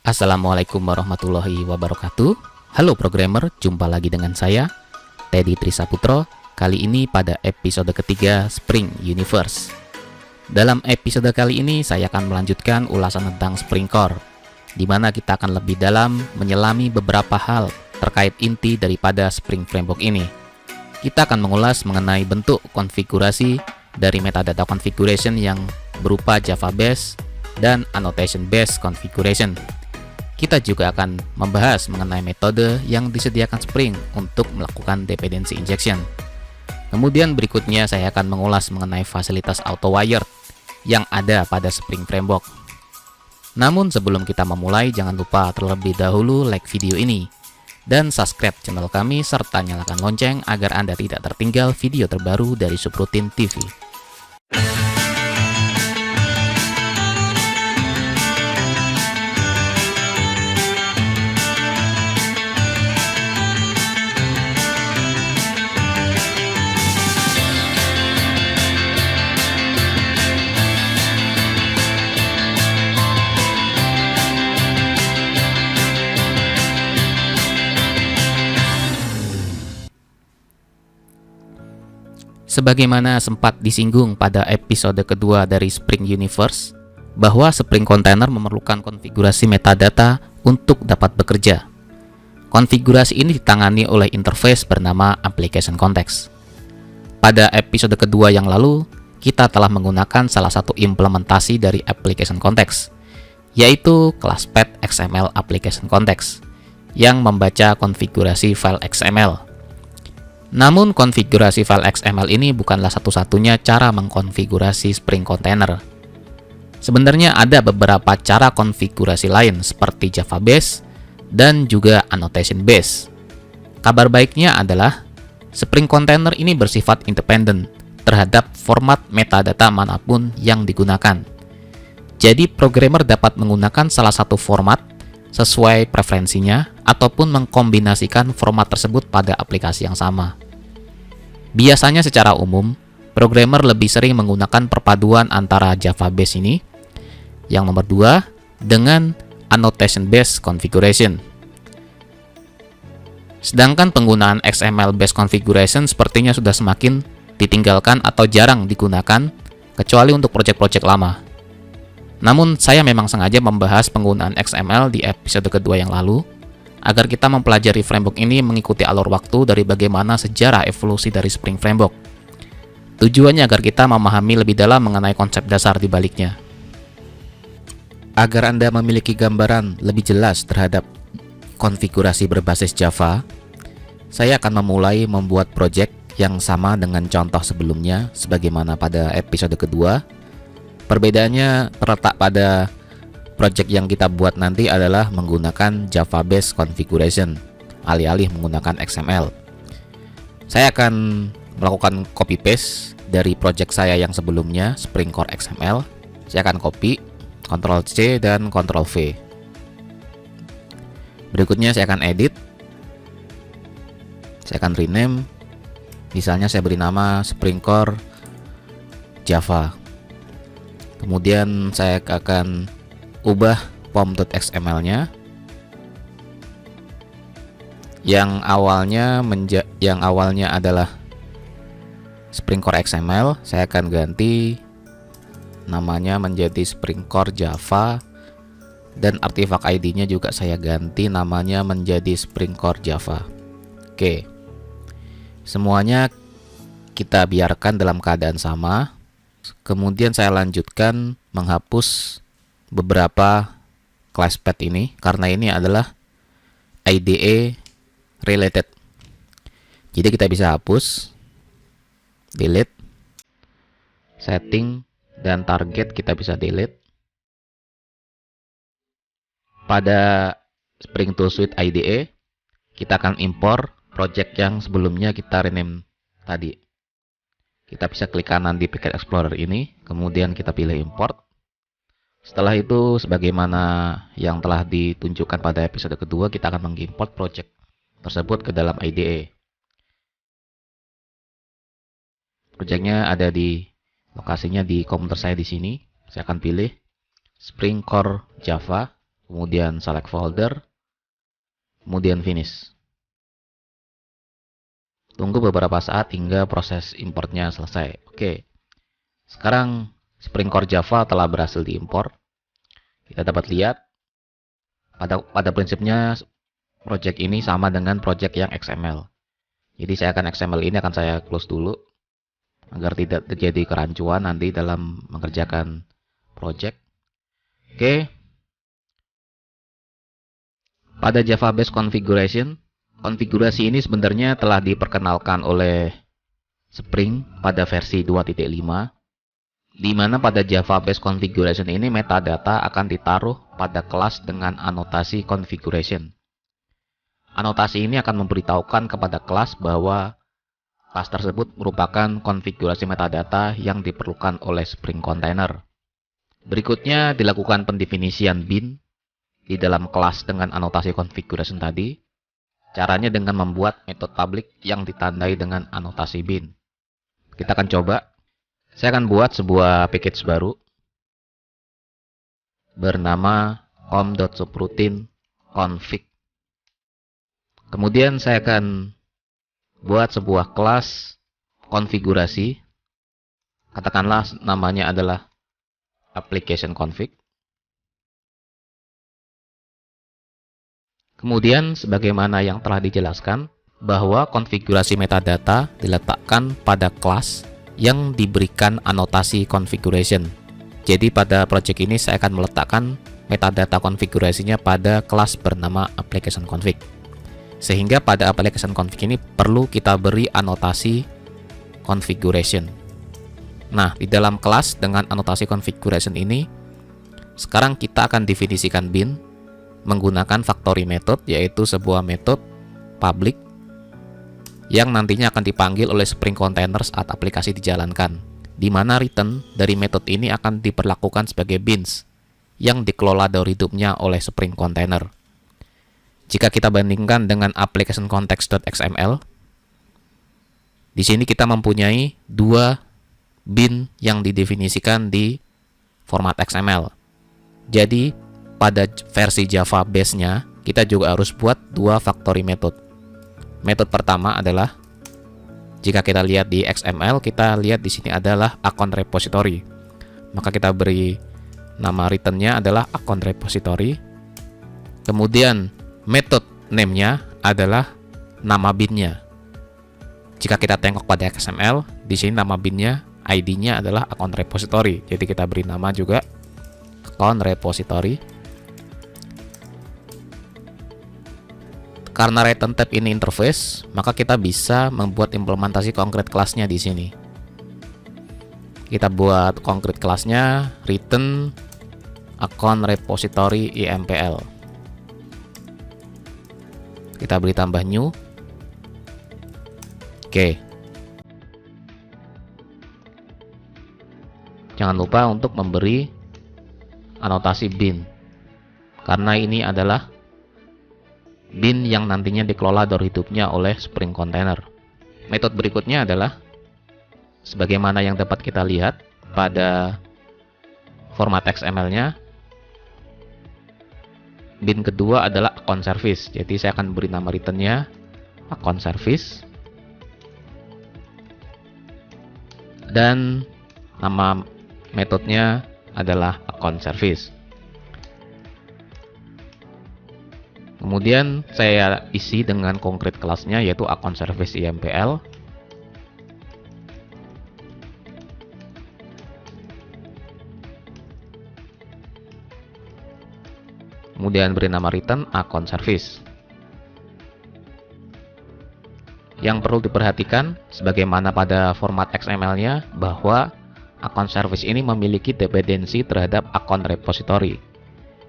Assalamualaikum warahmatullahi wabarakatuh. Halo programmer, jumpa lagi dengan saya, Teddy Trisaputro. Kali ini pada episode ketiga Spring Universe. Dalam episode kali ini saya akan melanjutkan ulasan tentang Spring Core, di mana kita akan lebih dalam menyelami beberapa hal terkait inti daripada Spring Framework ini. Kita akan mengulas mengenai bentuk konfigurasi dari metadata configuration yang berupa Java Base dan Annotation Based Configuration. Kita juga akan membahas mengenai metode yang disediakan Spring untuk melakukan dependency injection. Kemudian berikutnya saya akan mengulas mengenai fasilitas auto-wired yang ada pada Spring Framework. Namun sebelum kita memulai, jangan lupa terlebih dahulu like video ini dan subscribe channel kami serta nyalakan lonceng agar Anda tidak tertinggal video terbaru dari Subroutine TV. Sebagaimana sempat disinggung pada episode kedua dari Spring Universe, bahwa Spring Container memerlukan konfigurasi metadata untuk dapat bekerja. Konfigurasi ini ditangani oleh interface bernama Application Context. Pada episode kedua yang lalu, kita telah menggunakan salah satu implementasi dari Application Context, yaitu Classpath XML Application Context, yang membaca konfigurasi file XML. Namun konfigurasi file XML ini bukanlah satu-satunya cara mengkonfigurasi Spring Container. Sebenarnya ada beberapa cara konfigurasi lain seperti Java Base dan juga Annotation Base. Kabar baiknya adalah Spring Container ini bersifat independen terhadap format metadata manapun yang digunakan. Jadi programmer dapat menggunakan salah satu format sesuai preferensinya ataupun mengkombinasikan format tersebut pada aplikasi yang sama. Biasanya secara umum, programmer lebih sering menggunakan perpaduan antara Java Base ini, yang nomor 2, dengan Annotation Based Configuration. Sedangkan penggunaan XML Based Configuration sepertinya sudah semakin ditinggalkan atau jarang digunakan, kecuali untuk proyek-proyek lama. Namun, saya memang sengaja membahas penggunaan XML di episode kedua yang lalu, agar kita mempelajari framework ini mengikuti alur waktu dari bagaimana sejarah evolusi dari Spring Framework. Tujuannya agar kita memahami lebih dalam mengenai konsep dasar di baliknya. Agar Anda memiliki gambaran lebih jelas terhadap konfigurasi berbasis Java, saya akan memulai membuat project yang sama dengan contoh sebelumnya sebagaimana pada episode kedua. Perbedaannya terletak pada project yang kita buat nanti adalah menggunakan Java Based Configuration, alih-alih menggunakan XML. Saya akan melakukan copy paste dari project saya yang sebelumnya, Spring Core XML. Saya akan copy, Ctrl C dan Ctrl V. Berikutnya saya akan edit. Saya akan rename. Misalnya saya beri nama Spring Core Java. Kemudian saya akan ubah pom.xml-nya yang awalnya adalah Spring Core XML. Saya akan ganti namanya menjadi Spring Core Java, dan artifak ID-nya juga saya ganti namanya menjadi Spring Core Java. Oke, semuanya kita biarkan dalam keadaan sama. Kemudian saya lanjutkan menghapus beberapa classpath ini karena ini adalah IDE related. Jadi kita bisa hapus, delete, setting, dan target kita bisa delete. Pada Spring Tool Suite IDE, kita akan import project yang sebelumnya kita rename tadi. Kita bisa klik kanan di Package Explorer ini, kemudian kita pilih import. Setelah itu, sebagaimana yang telah ditunjukkan pada episode kedua, kita akan mengimport project tersebut ke dalam IDE. Projectnya ada di lokasinya di komputer saya di sini. Saya akan pilih Spring Core Java kemudian select folder, kemudian finish. Tunggu beberapa saat hingga proses importnya selesai. Oke, sekarang Spring Core Java telah berhasil diimpor. Kita dapat lihat pada prinsipnya project ini sama dengan project yang XML. Jadi XML ini akan saya close dulu agar tidak terjadi kerancuan nanti dalam mengerjakan project. Oke. Pada Java Base Configuration, konfigurasi ini sebenarnya telah diperkenalkan oleh Spring pada versi 2.5, di mana pada Java Base Configuration ini metadata akan ditaruh pada kelas dengan anotasi configuration. Anotasi ini akan memberitahukan kepada kelas bahwa kelas tersebut merupakan konfigurasi metadata yang diperlukan oleh Spring Container. Berikutnya dilakukan pendefinisian bin di dalam kelas dengan anotasi configuration tadi. Caranya dengan membuat metode public yang ditandai dengan anotasi bin. Kita akan coba. Saya akan buat sebuah package baru bernama home.subroutine config. Kemudian saya akan buat sebuah kelas konfigurasi. Katakanlah namanya adalah application config. Kemudian sebagaimana yang telah dijelaskan bahwa konfigurasi metadata diletakkan pada kelas yang diberikan anotasi configuration. Jadi pada project ini saya akan meletakkan metadata konfigurasinya pada kelas bernama application config. Sehingga pada application config ini perlu kita beri anotasi configuration. Nah, di dalam kelas dengan anotasi configuration ini, sekarang kita akan definisikan bin menggunakan factory method, yaitu sebuah metode public yang nantinya akan dipanggil oleh Spring Container saat aplikasi dijalankan, di mana return dari metode ini akan diperlakukan sebagai bins yang dikelola dari hidupnya oleh Spring Container. Jika kita bandingkan dengan application context.xml, di sini kita mempunyai dua bin yang didefinisikan di format XML. Jadi pada versi Java base-nya kita juga harus buat dua factory method. Metode pertama adalah, jika kita lihat di XML, kita lihat di sini adalah account repository. Maka kita beri nama return-nya adalah account repository. Kemudian metode name-nya adalah nama bin-nya. Jika kita tengok pada XML, di sini nama bin-nya, ID-nya adalah account repository. Jadi kita beri nama juga account repository. Karena return type ini interface, maka kita bisa membuat implementasi konkret kelasnya di sini. Kita buat konkret kelasnya return account repository impl. Kita beri tambah new. Oke. Jangan lupa untuk memberi anotasi bin, karena ini adalah bin yang nantinya dikelola dari hidupnya oleh Spring Container. Metode berikutnya adalah sebagaimana yang dapat kita lihat pada format XML-nya. Bin kedua adalah account service. Jadi saya akan beri nama return-nya account service. Dan nama metodenya adalah account service. Kemudian saya isi dengan konkret kelasnya, yaitu account service impl. Kemudian beri nama return account service. Yang perlu diperhatikan, sebagaimana pada format XML-nya, bahwa account service ini memiliki dependensi terhadap account repository.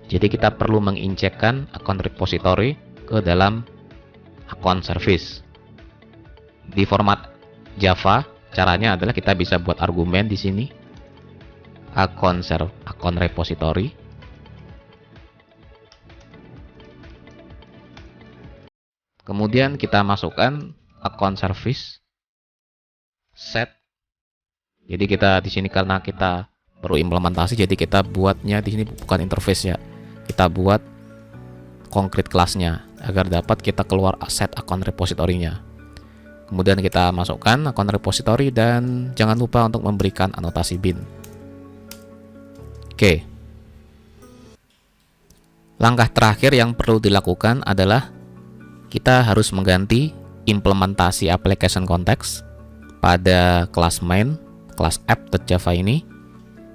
Jadi kita perlu menginjekkan account repository ke dalam account service. Di format Java, caranya adalah kita bisa buat argumen di sini account repository. Kemudian kita masukkan account service set. Jadi kita di sini karena kita perlu implementasi, jadi kita buatnya di sini bukan interface ya. Kita buat concrete kelasnya agar dapat kita keluar aset akun repositorinya. Kemudian kita masukkan akun repository dan jangan lupa untuk memberikan anotasi bin. Oke. Langkah terakhir yang perlu dilakukan adalah kita harus mengganti implementasi application context pada kelas main, kelas app.java ini.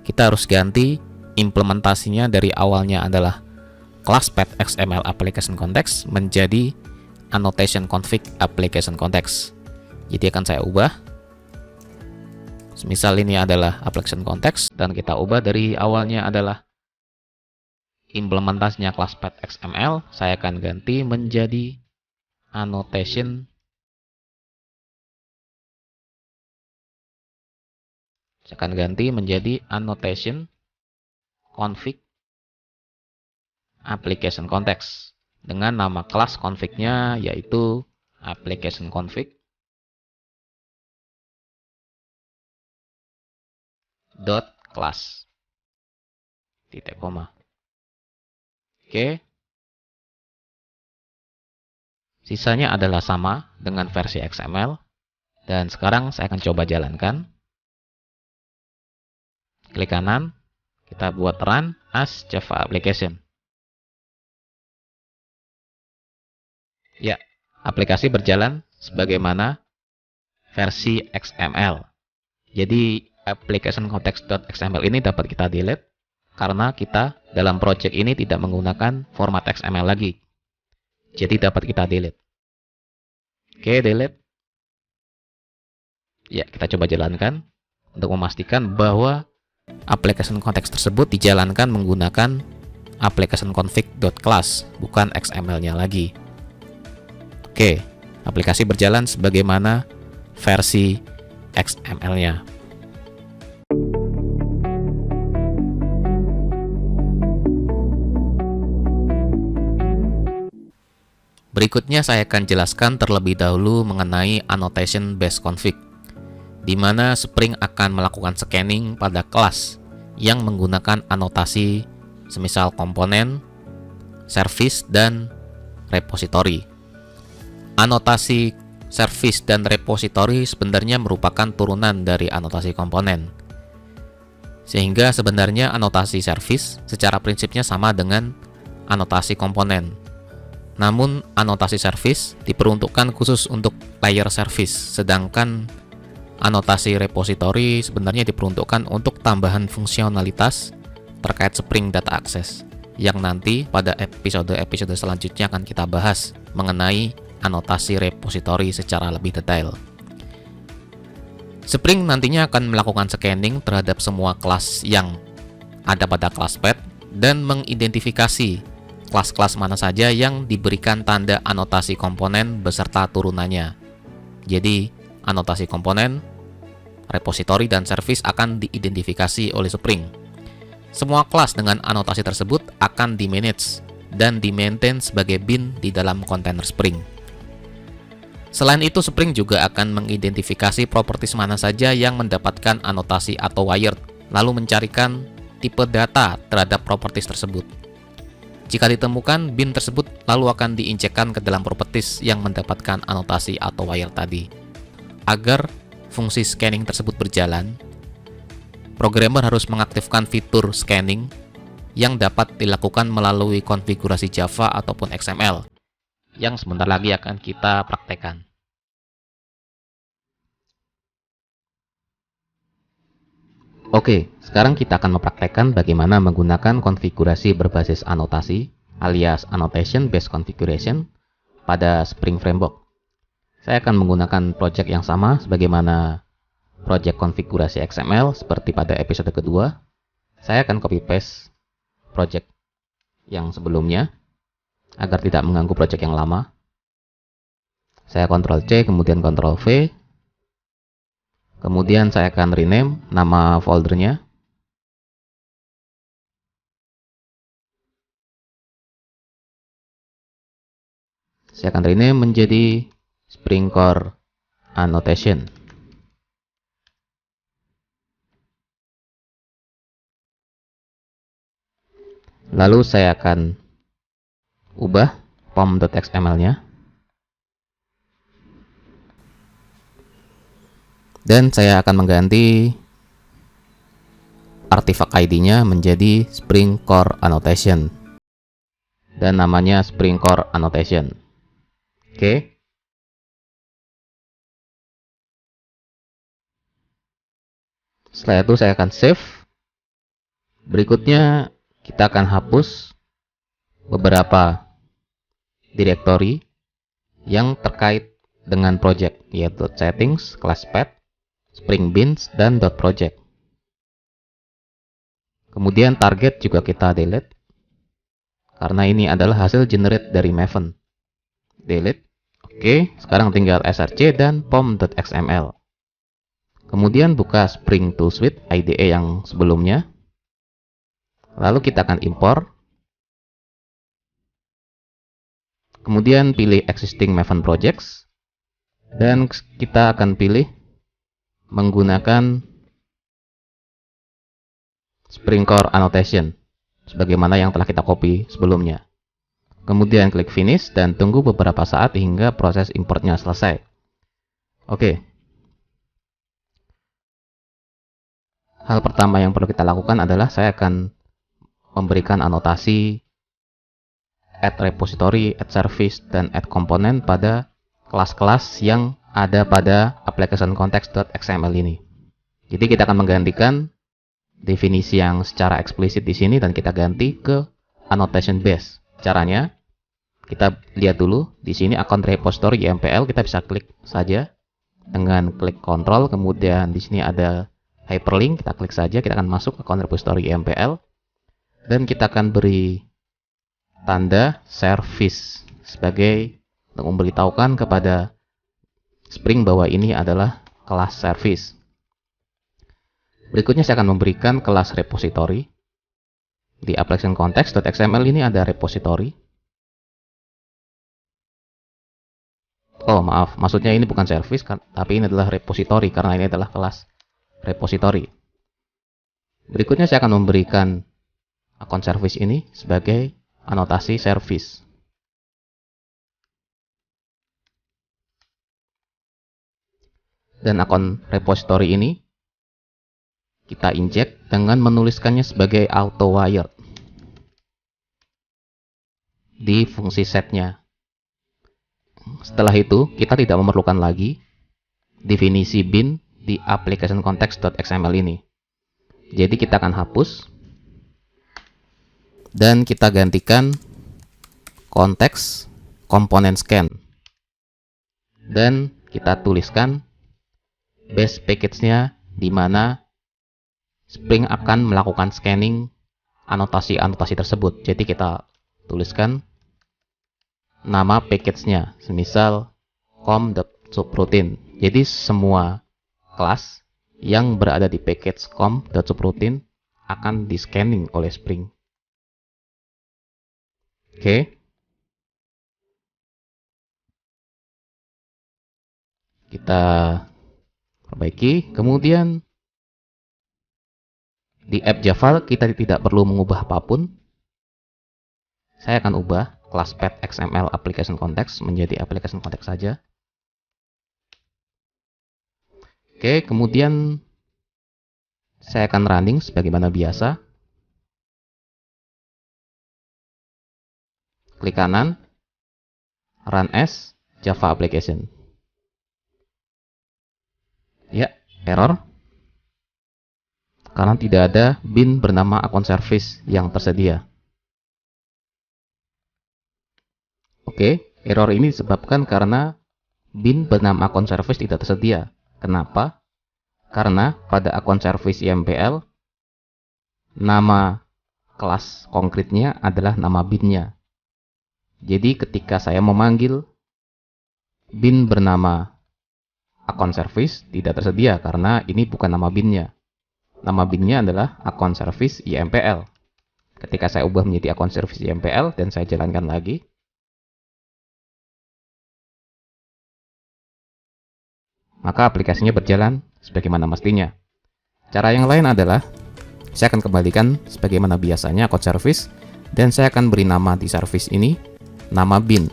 Kita harus ganti implementasinya dari awalnya adalah class path XML application context menjadi annotation config application context. Jadi akan saya ubah. Misal ini adalah application context dan kita ubah dari awalnya adalah implementasinya class path XML, saya akan ganti menjadi annotation config application context dengan nama kelas config-nya yaitu application config dot class titik koma. Oke. Sisanya adalah sama dengan versi XML dan sekarang saya akan coba jalankan. Klik kanan, kita buat run as Java application. Ya, aplikasi berjalan sebagaimana versi XML. Jadi application context.xml ini dapat kita delete karena kita dalam project ini tidak menggunakan format XML lagi. Jadi dapat kita delete. Oke, delete. Ya, kita coba jalankan untuk memastikan bahwa application context tersebut dijalankan menggunakan application config.class, bukan XML-nya lagi. Oke, aplikasi berjalan sebagaimana versi XML-nya. Berikutnya saya akan jelaskan terlebih dahulu mengenai annotation based config, di mana Spring akan melakukan scanning pada kelas yang menggunakan anotasi semisal komponen, service, dan repository. Anotasi service dan repository sebenarnya merupakan turunan dari anotasi komponen. Sehingga sebenarnya anotasi service secara prinsipnya sama dengan anotasi komponen. Namun anotasi service diperuntukkan khusus untuk layer service, sedangkan anotasi repository sebenarnya diperuntukkan untuk tambahan fungsionalitas terkait Spring Data Access yang nanti pada episode-episode selanjutnya akan kita bahas mengenai anotasi repository secara lebih detail. Spring nantinya akan melakukan scanning terhadap semua kelas yang ada pada class path dan mengidentifikasi kelas-kelas mana saja yang diberikan tanda anotasi komponen beserta turunannya. Jadi, anotasi komponen, repository, dan service akan diidentifikasi oleh Spring. Semua kelas dengan anotasi tersebut akan di-manage dan di-maintain sebagai bin di dalam kontainer Spring. Selain itu, Spring juga akan mengidentifikasi properties mana saja yang mendapatkan anotasi atau wired, lalu mencarikan tipe data terhadap properties tersebut. Jika ditemukan, bin tersebut lalu akan diinjekkan ke dalam properties yang mendapatkan anotasi atau wired tadi. Agar fungsi scanning tersebut berjalan, programmer harus mengaktifkan fitur scanning yang dapat dilakukan melalui konfigurasi Java ataupun XML yang sebentar lagi akan kita praktekkan. Oke, sekarang kita akan mempraktekkan bagaimana menggunakan konfigurasi berbasis anotasi alias Annotation Based Configuration pada Spring Framework. Saya akan menggunakan project yang sama sebagaimana project konfigurasi XML seperti pada episode kedua. Saya akan copy paste project yang sebelumnya agar tidak mengganggu project yang lama. Saya Ctrl C kemudian Ctrl V. Kemudian saya akan rename nama foldernya. Saya akan rename menjadi Spring Core Annotation. Lalu saya akan ubah pom.xml-nya. Dan saya akan mengganti artifak ID-nya menjadi Spring Core Annotation. Dan namanya Spring Core Annotation. Oke. Setelah itu saya akan save. Berikutnya kita akan hapus beberapa directory yang terkait dengan project, yaitu settings, class path, spring beans, dan .project. Kemudian target juga kita delete, karena ini adalah hasil generate dari Maven. Delete. Oke, sekarang tinggal src dan pom.xml. Kemudian buka Spring Tool Suite IDE yang sebelumnya. Lalu kita akan import. Kemudian pilih Existing Maven Projects. Dan kita akan pilih menggunakan Spring Core Annotation sebagaimana yang telah kita copy sebelumnya. Kemudian klik Finish dan tunggu beberapa saat hingga proses importnya selesai. Oke. Hal pertama yang perlu kita lakukan adalah saya akan memberikan anotasi add repository, add service, dan add component pada kelas-kelas yang ada pada application context.xml ini. Jadi kita akan menggantikan definisi yang secara eksplisit di sini dan kita ganti ke annotation base. Caranya kita lihat dulu di sini account repository YMPL, kita bisa klik saja dengan klik kontrol, kemudian di sini ada hyperlink, kita klik saja, kita akan masuk ke account repository YMPL dan kita akan beri tanda service sebagai untuk memberitahukan kepada Spring bahwa ini adalah kelas service. Berikutnya saya akan memberikan kelas repository. Di application context.xml ini ada repository. Oh maaf, maksudnya ini bukan service, tapi ini adalah repository karena ini adalah kelas repository. Berikutnya saya akan memberikan akun service ini sebagai anotasi service. Dan akun repository ini kita inject dengan menuliskannya sebagai auto wired di fungsi setnya. Setelah itu kita tidak memerlukan lagi definisi bin di application context.xml ini. Jadi kita akan hapus dan kita gantikan konteks komponen scan dan kita tuliskan base package-nya di mana Spring akan melakukan scanning anotasi-anotasi tersebut. Jadi kita tuliskan nama package-nya, semisal com.subroutine. Jadi semua kelas yang berada di package com.subroutine akan di-scanning oleh Spring. Oke. Kita perbaiki. Kemudian di app Java kita tidak perlu mengubah apapun. Saya akan ubah class path XML application context menjadi application context saja. Oke, kemudian saya akan running sebagaimana biasa. Klik kanan, run as Java application. Ya, error. Karena tidak ada bin bernama akun service yang tersedia. Oke, error ini disebabkan karena bin bernama akun service tidak tersedia. Kenapa? Karena pada akun service YMPL, nama kelas konkretnya adalah nama binnya. Jadi ketika saya memanggil bin bernama akun service tidak tersedia karena ini bukan nama binnya. Nama binnya adalah akun service YMPL. Ketika saya ubah menjadi akun service YMPL dan saya jalankan lagi, maka aplikasinya berjalan sebagaimana mestinya. Cara yang lain adalah saya akan kembalikan sebagaimana biasanya akun service dan saya akan beri nama di service ini nama bin.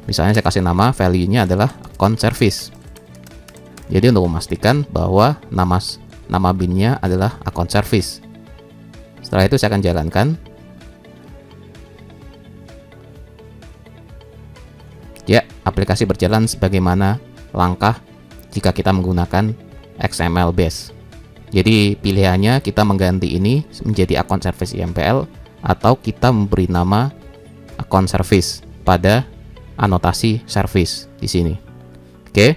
Misalnya saya kasih nama, value-nya adalah account service. Jadi untuk memastikan bahwa nama bin-nya adalah account service. Setelah itu saya akan jalankan. Ya, aplikasi berjalan sebagaimana langkah jika kita menggunakan XML base. Jadi pilihannya kita mengganti ini menjadi account service IMPL atau kita memberi nama account service pada anotasi service di sini. Oke.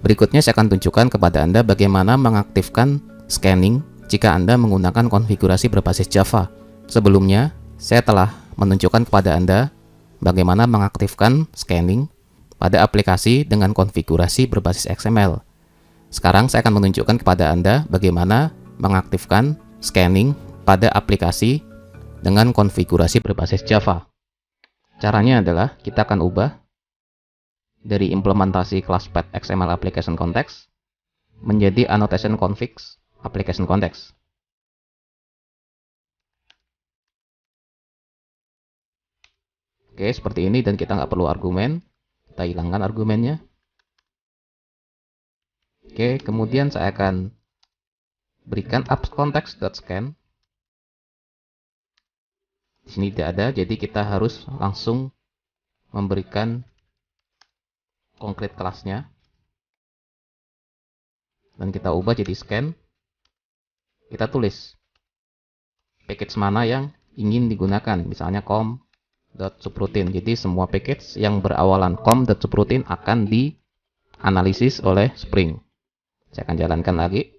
Berikutnya saya akan tunjukkan kepada Anda bagaimana mengaktifkan scanning jika Anda menggunakan konfigurasi berbasis Java. Sebelumnya, saya telah menunjukkan kepada Anda bagaimana mengaktifkan scanning pada aplikasi dengan konfigurasi berbasis XML. Sekarang saya akan menunjukkan kepada Anda bagaimana mengaktifkan scanning pada aplikasi dengan konfigurasi berbasis Java. Caranya adalah kita akan ubah dari implementasi class path XML application context menjadi annotation configs application context. Oke, seperti ini, dan kita nggak perlu argumen. Kita hilangkan argumennya. Oke, kemudian saya akan berikan apps context.scan. Di sini tidak ada, jadi kita harus langsung memberikan konkret kelasnya. Dan kita ubah jadi scan. Kita tulis package mana yang ingin digunakan, misalnya com.subroutine. Jadi semua package yang berawalan com.subroutine akan dianalisis oleh Spring. Saya akan jalankan lagi.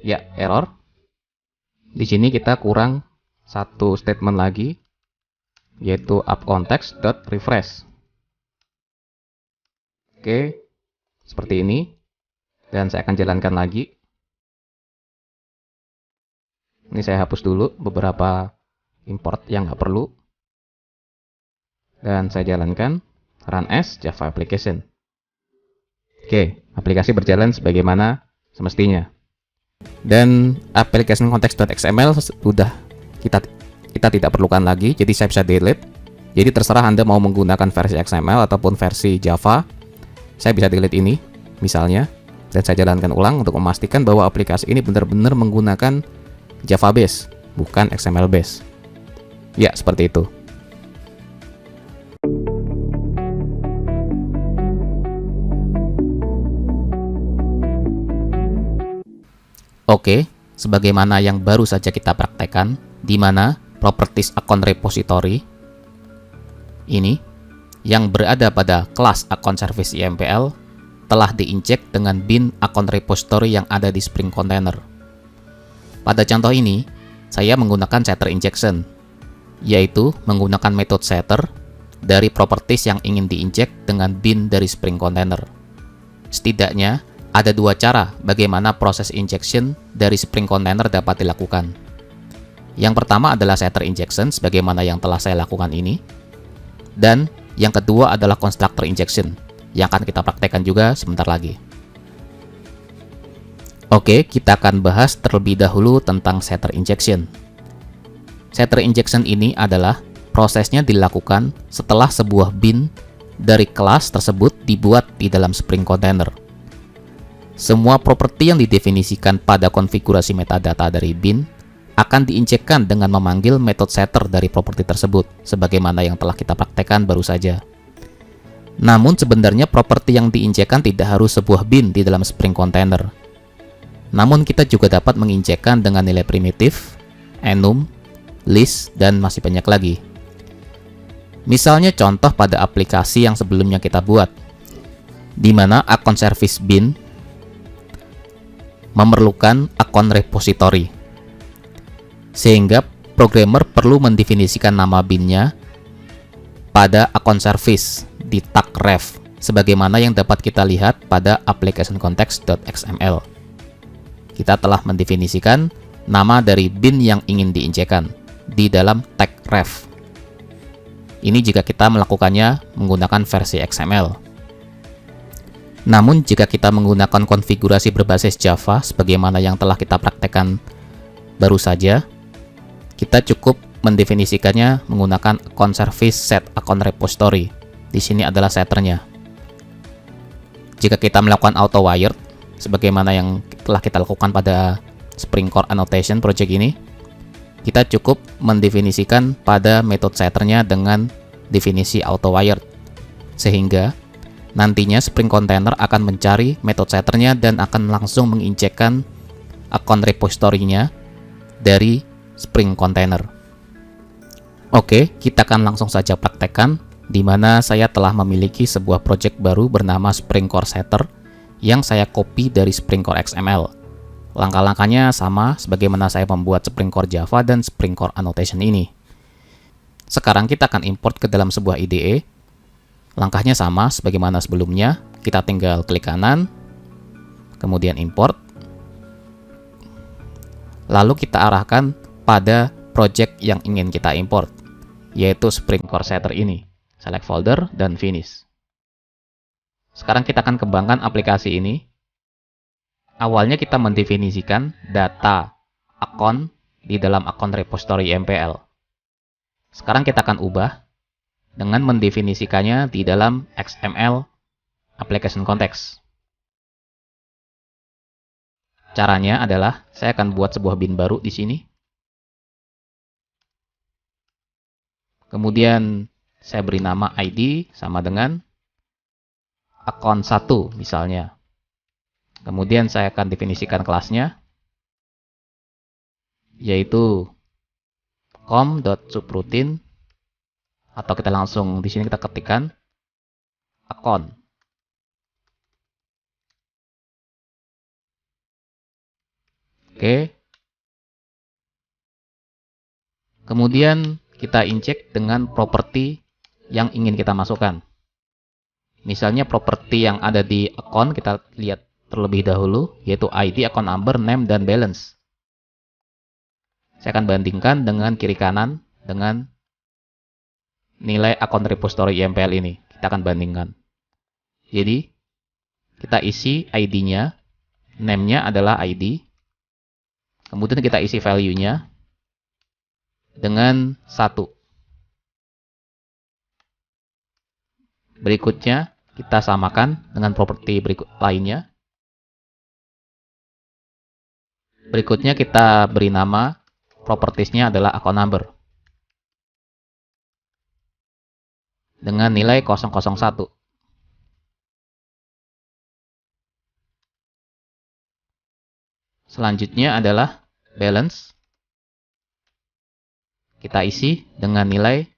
Ya, error. Di sini kita kurang satu statement lagi, yaitu appContext.refresh. Oke, seperti ini. Dan saya akan jalankan lagi. Ini saya hapus dulu beberapa import yang nggak perlu. Dan saya jalankan run as Java application. Oke, aplikasi berjalan sebagaimana semestinya. Dan application context.xml sudah kita tidak perlukan lagi, jadi saya bisa delete. Jadi terserah Anda mau menggunakan versi XML ataupun versi Java. Saya bisa delete ini misalnya, dan saya jalankan ulang untuk memastikan bahwa aplikasi ini benar-benar menggunakan Java base, bukan XML base. Ya, seperti itu. Oke, sebagaimana yang baru saja kita praktekkan, di mana properties account repository ini yang berada pada kelas account service IMPL telah diinjek dengan bin account repository yang ada di Spring Container. Pada contoh ini, saya menggunakan setter injection, yaitu menggunakan metode setter dari properties yang ingin diinjek dengan bin dari Spring Container. Setidaknya, ada dua cara bagaimana proses injection dari Spring Container dapat dilakukan. Yang pertama adalah setter injection, sebagaimana yang telah saya lakukan ini. Dan yang kedua adalah constructor injection, yang akan kita praktekkan juga sebentar lagi. Oke, kita akan bahas terlebih dahulu tentang setter injection. Setter injection ini adalah prosesnya dilakukan setelah sebuah bin dari kelas tersebut dibuat di dalam Spring Container. Semua properti yang didefinisikan pada konfigurasi metadata dari bin akan diinjekkan dengan memanggil metode setter dari properti tersebut, sebagaimana yang telah kita praktekkan baru saja. Namun sebenarnya properti yang diinjekkan tidak harus sebuah bin di dalam Spring Container. Namun kita juga dapat menginjekkan dengan nilai primitif, enum, list, dan masih banyak lagi. Misalnya contoh pada aplikasi yang sebelumnya kita buat, di mana account service bin memerlukan account repository, sehingga programmer perlu mendefinisikan nama bin-nya pada account service di tag ref, sebagaimana yang dapat kita lihat pada application context.xml. Kita telah mendefinisikan nama dari bin yang ingin diinjekkan di dalam tag ref. Ini jika kita melakukannya menggunakan versi XML. Namun jika kita menggunakan konfigurasi berbasis Java, sebagaimana yang telah kita praktekkan baru saja, kita cukup mendefinisikannya menggunakan account service set account repository. Di sini adalah setternya. Jika kita melakukan auto wired, sebagaimana yang telah kita lakukan pada Spring Core Annotation project ini, kita cukup mendefinisikan pada metode setternya dengan definisi auto wired, sehingga nantinya Spring Container akan mencari metode setternya dan akan langsung menginjekkan account repository-nya dari Spring Container. Oke, kita akan langsung saja praktekkan, di mana saya telah memiliki sebuah project baru bernama Spring Core Setter yang saya copy dari Spring Core XML. Langkah-langkahnya sama sebagaimana saya membuat Spring Core Java dan Spring Core Annotation ini. Sekarang kita akan import ke dalam sebuah IDE. Langkahnya sama sebagaimana sebelumnya. Kita tinggal klik kanan, kemudian import. Lalu kita arahkan pada project yang ingin kita import, yaitu Spring Core Setter ini. Select folder dan finish. Sekarang kita akan kembangkan aplikasi ini. Awalnya kita mendefinisikan data account di dalam account repository MPL. Sekarang kita akan ubah dengan mendefinisikannya di dalam XML application context. Caranya adalah saya akan buat sebuah bin baru di sini. Kemudian saya beri nama ID sama dengan account 1 misalnya. Kemudian saya akan definisikan kelasnya, yaitu com.subroutine, atau kita langsung di sini kita ketikkan account. Oke. Kemudian kita injek dengan properti yang ingin kita masukkan. Misalnya properti yang ada di account kita lihat terlebih dahulu, yaitu ID, account number, name, dan balance. Saya akan bandingkan dengan kiri kanan dengan nilai account repository MPL ini. Kita akan bandingkan. Jadi, kita isi ID-nya, name-nya adalah ID, kemudian kita isi value-nya dengan 1. Berikutnya, kita samakan dengan properti berikut lainnya. Berikutnya kita beri nama, propertiesnya adalah account number dengan nilai 001. Selanjutnya adalah balance. Kita isi dengan nilai.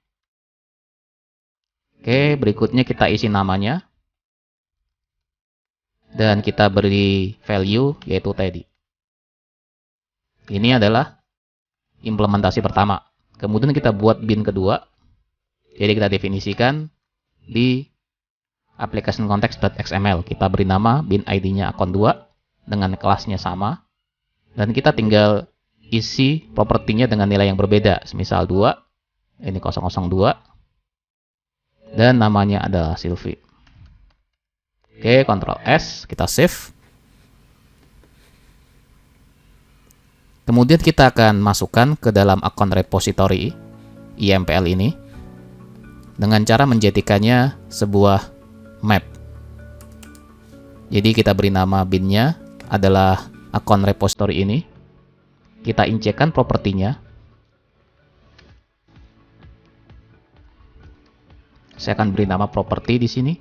Oke, berikutnya kita isi namanya. Dan kita beri value, yaitu tadi. Ini adalah implementasi pertama. Kemudian kita buat bin kedua. Jadi kita definisikan di application context.xml. Kita beri nama bin ID-nya account 2 dengan kelasnya sama. Dan kita tinggal isi propertinya dengan nilai yang berbeda. Semisal 2, ini 002. Dan namanya adalah Sylvie. Oke, Ctrl S, kita save. Kemudian kita akan masukkan ke dalam account repository IMPL ini dengan cara menjadikannya sebuah map. Jadi kita beri nama bin-nya adalah account repository ini. Kita injekkan propertinya. Saya akan beri nama properti di sini.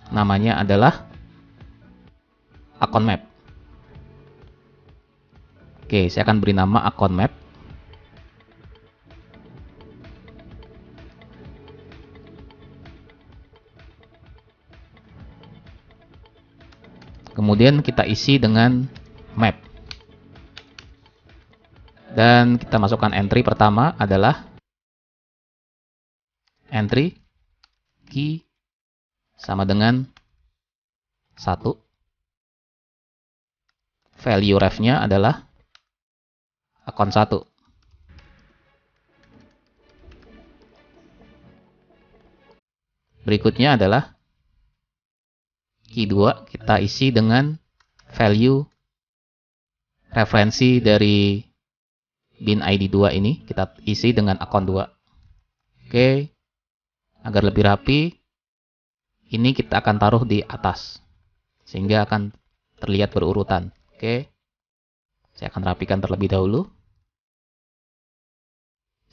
Namanya adalah account map. Oke, saya akan beri nama account map. Kemudian kita isi dengan map. Dan kita masukkan entry pertama adalah entry key sama dengan 1. Value ref-nya adalah account 1. Berikutnya adalah key 2, kita isi dengan value referensi dari bin ID 2 ini kita isi dengan akun 2. Oke, agar lebih rapi, ini kita akan taruh di atas sehingga akan terlihat berurutan. Oke, saya akan rapikan terlebih dahulu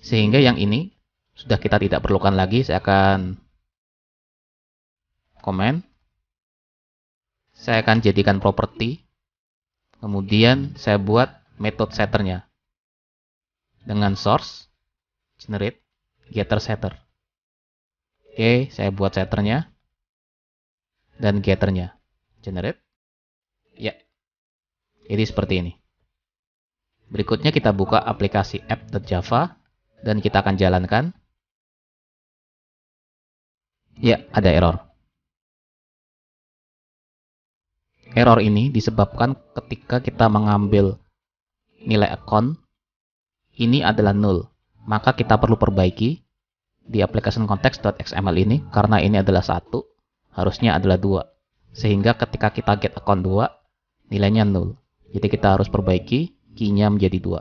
sehingga yang ini sudah kita tidak perlukan lagi. Saya akan komen, saya akan jadikan properti, kemudian saya buat metode setternya dengan source generate getter setter. Oke, saya buat setternya dan getternya generate. Ya, jadi seperti ini. Berikutnya kita buka aplikasi app.java dan kita akan jalankan. Ya, ada error. Error ini disebabkan ketika kita mengambil nilai account, ini adalah null. Maka kita perlu perbaiki di application context.xml ini, karena ini adalah 1, harusnya adalah 2. Sehingga ketika kita get account 2, nilainya null. Jadi kita harus perbaiki, key-nya menjadi 2.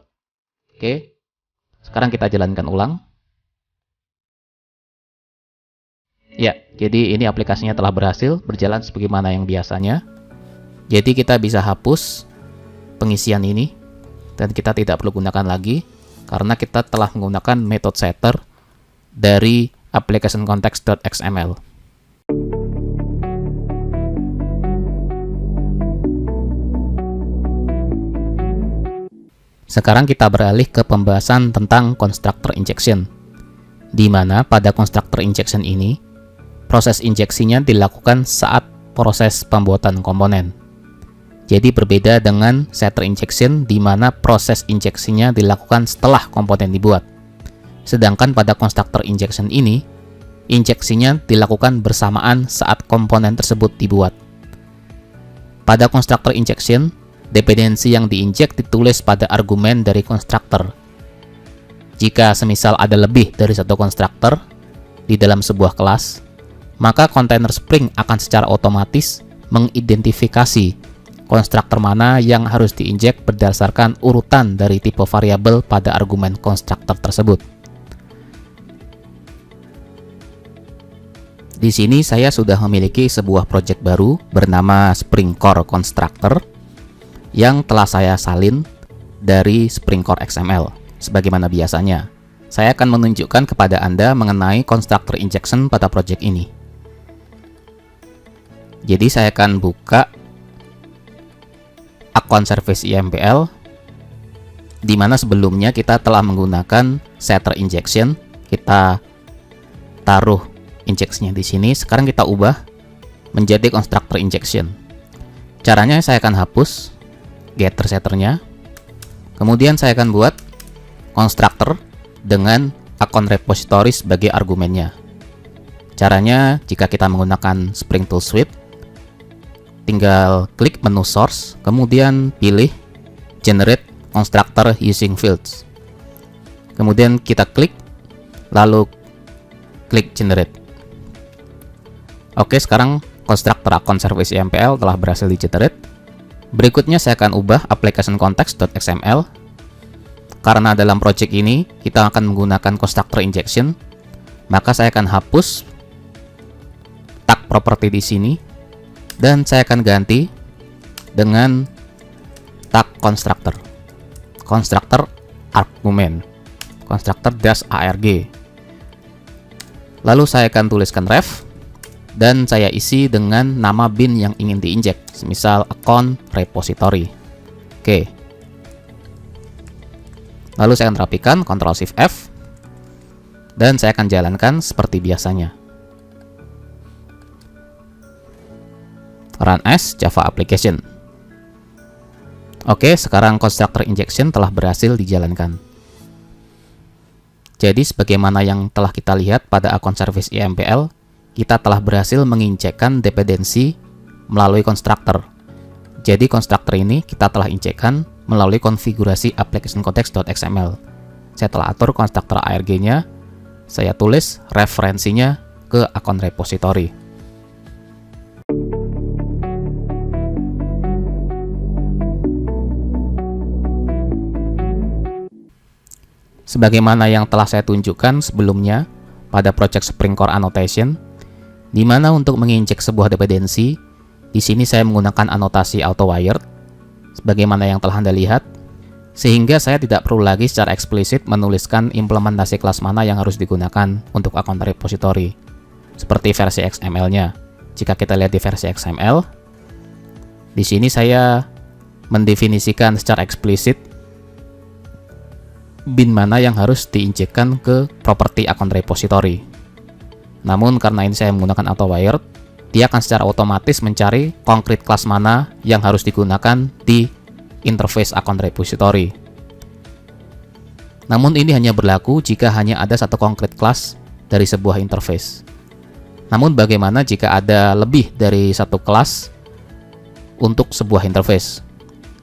Oke, sekarang kita jalankan ulang. Ya, jadi ini aplikasinya telah berhasil berjalan sebagaimana yang biasanya. Jadi kita bisa hapus pengisian ini dan kita tidak perlu gunakan lagi karena kita telah menggunakan metode setter dari application context.xml. Sekarang kita beralih ke pembahasan tentang constructor injection, di mana pada constructor injection ini proses injeksinya dilakukan saat proses pembuatan komponen. Jadi berbeda dengan setter injection di mana proses injeksinya dilakukan setelah komponen dibuat. Sedangkan pada constructor injection ini, injeksinya dilakukan bersamaan saat komponen tersebut dibuat. Pada constructor injection, dependensi yang diinjek ditulis pada argumen dari constructor. Jika semisal ada lebih dari satu constructor di dalam sebuah kelas, maka kontainer Spring akan secara otomatis mengidentifikasi konstruktor mana yang harus diinjek berdasarkan urutan dari tipe variabel pada argumen konstruktor tersebut. Di sini saya sudah memiliki sebuah project baru bernama Spring Core Constructor yang telah saya salin dari Spring Core XML. Sebagaimana biasanya, saya akan menunjukkan kepada Anda mengenai constructor injection pada project ini. Jadi saya akan buka akun service IMPL, di mana sebelumnya kita telah menggunakan setter injection. Kita taruh injeksinya di sini. Sekarang kita ubah menjadi constructor injection. Caranya saya akan hapus getter setternya. Kemudian saya akan buat constructor dengan akun repository sebagai argumennya. Caranya jika kita menggunakan Spring Tool Suite, tinggal klik menu source, kemudian pilih generate constructor using fields. Kemudian kita klik, lalu klik generate. Oke, sekarang constructor akun service IMPL telah berhasil di generate. Berikutnya saya akan ubah application context.xml. Karena dalam project ini kita akan menggunakan constructor injection, maka saya akan hapus tag property di sini dan saya akan ganti dengan tag constructor. Constructor argument. Constructor -arg. Lalu saya akan tuliskan ref dan saya isi dengan nama bin yang ingin diinjek, misal account repository. Oke. Lalu saya akan rapikan Ctrl Shift F dan saya akan jalankan seperti biasanya. Run as Java application. Oke, sekarang constructor injection telah berhasil dijalankan. Jadi sebagaimana yang telah kita lihat pada akun service IMPL, kita telah berhasil menginjekkan dependensi melalui constructor. Jadi constructor ini kita telah injekkan melalui konfigurasi application context.xml. Saya telah atur constructor arg-nya, saya tulis referensinya ke akun repository. sebagaimana yang telah saya tunjukkan sebelumnya pada project Spring Core Annotation, di mana untuk menginjek sebuah dependensi, di sini saya menggunakan anotasi auto-wired, sebagaimana yang telah Anda lihat, sehingga saya tidak perlu lagi secara eksplisit menuliskan implementasi kelas mana yang harus digunakan untuk akun repository, seperti versi XML-nya. Jika kita lihat di versi XML, di sini saya mendefinisikan secara eksplisit bin mana yang harus diinjekkan ke properti akun repository. Namun karena ini saya menggunakan auto-wired, dia akan secara otomatis mencari konkret kelas mana yang harus digunakan di interface akun repository. Namun ini hanya berlaku jika hanya ada satu konkret kelas dari sebuah interface. Namun bagaimana jika ada lebih dari satu kelas untuk sebuah interface?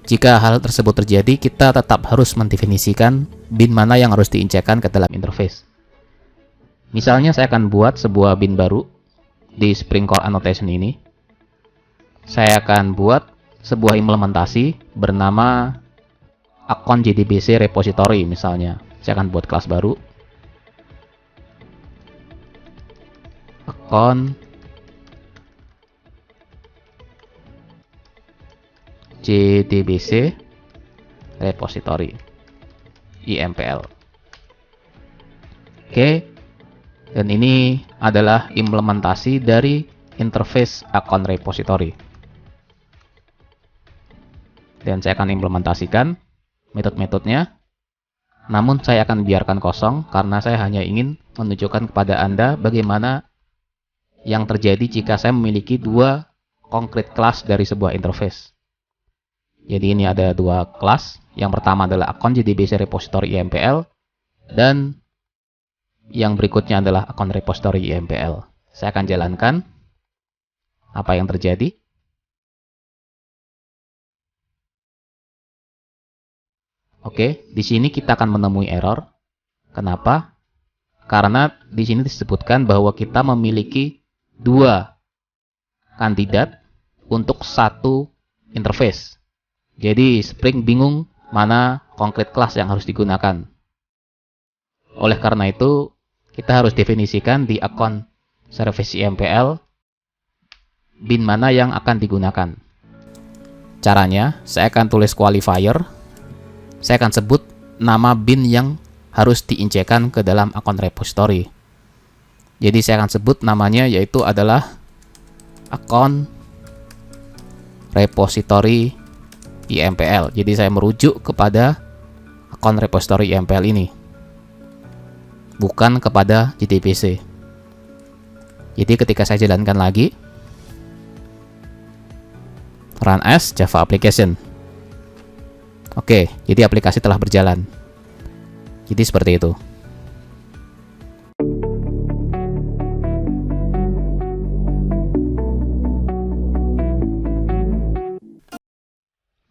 Jika hal tersebut terjadi, kita tetap harus mendefinisikan bin mana yang harus diinjekkan ke dalam interface. Misalnya saya akan buat sebuah bin baru di Spring Core Annotation ini. Saya akan buat sebuah implementasi bernama akun JDBC repository misalnya. Saya akan buat kelas baru. Akun JDBC repository IMPL. Oke, dan ini adalah implementasi dari interface akun repository. Dan saya akan implementasikan metode-metodenya. Namun saya akan biarkan kosong karena saya hanya ingin menunjukkan kepada Anda bagaimana yang terjadi jika saya memiliki dua konkret kelas dari sebuah interface. Jadi ini ada dua kelas. Yang pertama adalah akun JDBC repository IMPL dan yang berikutnya adalah akun repository IMPL. Saya akan jalankan apa yang terjadi. Oke, di sini kita akan menemui error. Kenapa? Karena di sini disebutkan bahwa kita memiliki dua kandidat untuk satu interface. Jadi Spring bingung mana konkret kelas yang harus digunakan. Oleh karena itu, kita harus definisikan di akun service IMPL bin mana yang akan digunakan. Caranya, saya akan tulis qualifier. Saya akan sebut nama bin yang harus diinjekkan ke dalam akun repository. Jadi saya akan sebut namanya yaitu adalah akun repository IMPL. Jadi saya merujuk kepada akun repository IMPL ini, bukan kepada JDBC. Jadi ketika saya jalankan lagi, run as Java application. Oke, jadi aplikasi telah berjalan. Jadi seperti itu.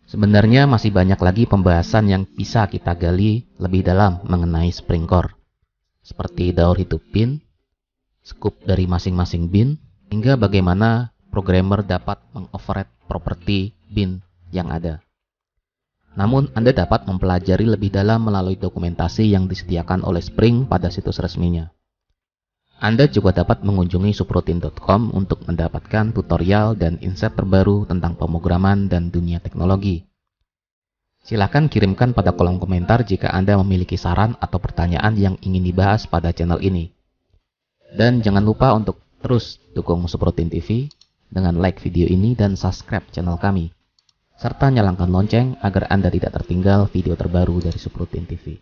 Sebenarnya masih banyak lagi pembahasan yang bisa kita gali lebih dalam mengenai Spring Core, seperti daur hidup bin, scope dari masing-masing bin, hingga bagaimana programmer dapat mengoverride properti bin yang ada. Namun, Anda dapat mempelajari lebih dalam melalui dokumentasi yang disediakan oleh Spring pada situs resminya. Anda juga dapat mengunjungi subroutine.com untuk mendapatkan tutorial dan insight terbaru tentang pemrograman dan dunia teknologi. Silahkan kirimkan pada kolom komentar jika Anda memiliki saran atau pertanyaan yang ingin dibahas pada channel ini. Dan jangan lupa untuk terus dukung Subroutine TV dengan like video ini dan subscribe channel kami, serta nyalakan lonceng agar Anda tidak tertinggal video terbaru dari Subroutine TV.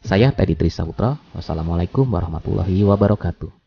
Saya Teddy Trisaputra. Wassalamualaikum warahmatullahi wabarakatuh.